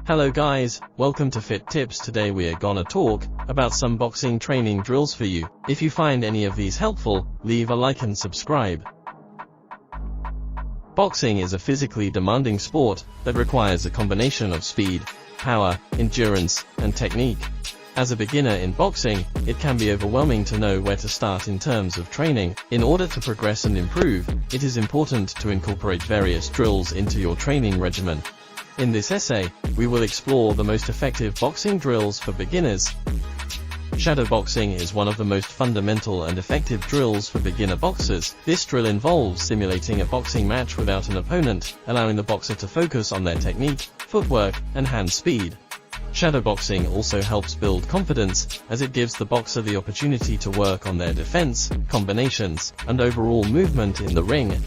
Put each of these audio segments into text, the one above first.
Hello guys, welcome to FitTips. Today we are gonna talk about some boxing training drills for you. If you find any of these helpful, leave a like and subscribe. Boxing is a physically demanding sport that requires a combination of speed, power, endurance, and technique. As a beginner in boxing, it can be overwhelming to know where to start in terms of training. In order to progress and improve, it is important to incorporate various drills into your training regimen. In this essay, we will explore the most effective boxing drills for beginners. Shadow boxing is one of the most fundamental and effective drills for beginner boxers. This drill involves simulating a boxing match without an opponent, allowing the boxer to focus on their technique, footwork, and hand speed. Shadow boxing also helps build confidence, as it gives the boxer the opportunity to work on their defense, combinations, and overall movement in the ring.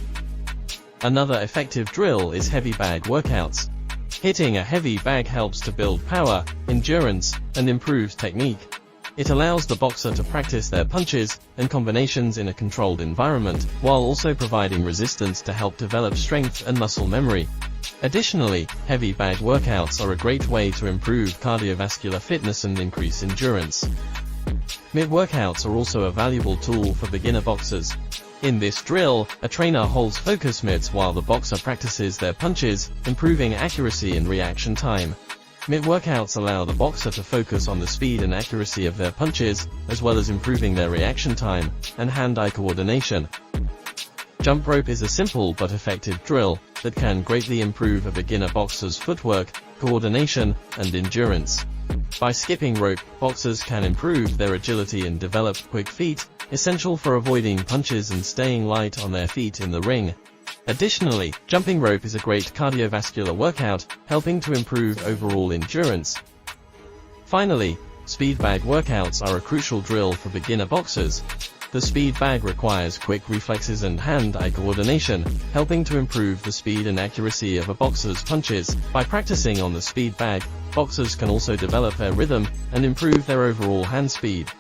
Another effective drill is heavy bag workouts. Hitting a heavy bag helps to build power, endurance, and improves technique. It allows the boxer to practice their punches and combinations in a controlled environment, while also providing resistance to help develop strength and muscle memory. Additionally, heavy bag workouts are a great way to improve cardiovascular fitness and increase endurance. Mitt workouts are also a valuable tool for beginner boxers. In this drill, a trainer holds focus mitts while the boxer practices their punches, improving accuracy and reaction time. Mitt workouts allow the boxer to focus on the speed and accuracy of their punches, as well as improving their reaction time and hand-eye coordination. Jump rope is a simple but effective drill that can greatly improve a beginner boxer's footwork, coordination, and endurance. By skipping rope, boxers can improve their agility and develop quick feet, essential for avoiding punches and staying light on their feet in the ring. Additionally, jumping rope is a great cardiovascular workout, helping to improve overall endurance. Finally, speed bag workouts are a crucial drill for beginner boxers. The speed bag requires quick reflexes and hand-eye coordination, helping to improve the speed and accuracy of a boxer's punches. By practicing on the speed bag, boxers can also develop their rhythm and improve their overall hand speed.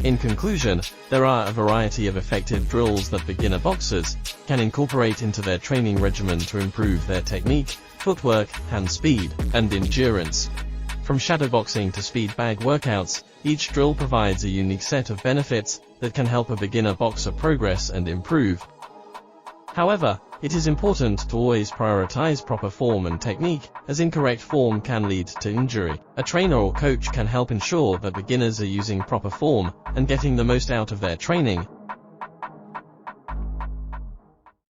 In conclusion, there are a variety of effective drills that beginner boxers can incorporate into their training regimen to improve their technique, footwork, hand speed, and endurance. From shadow boxing to speed bag workouts, each drill provides a unique set of benefits that can help a beginner boxer progress and improve. However, it is important to always prioritize proper form and technique, as incorrect form can lead to injury. A trainer or coach can help ensure that beginners are using proper form and getting the most out of their training,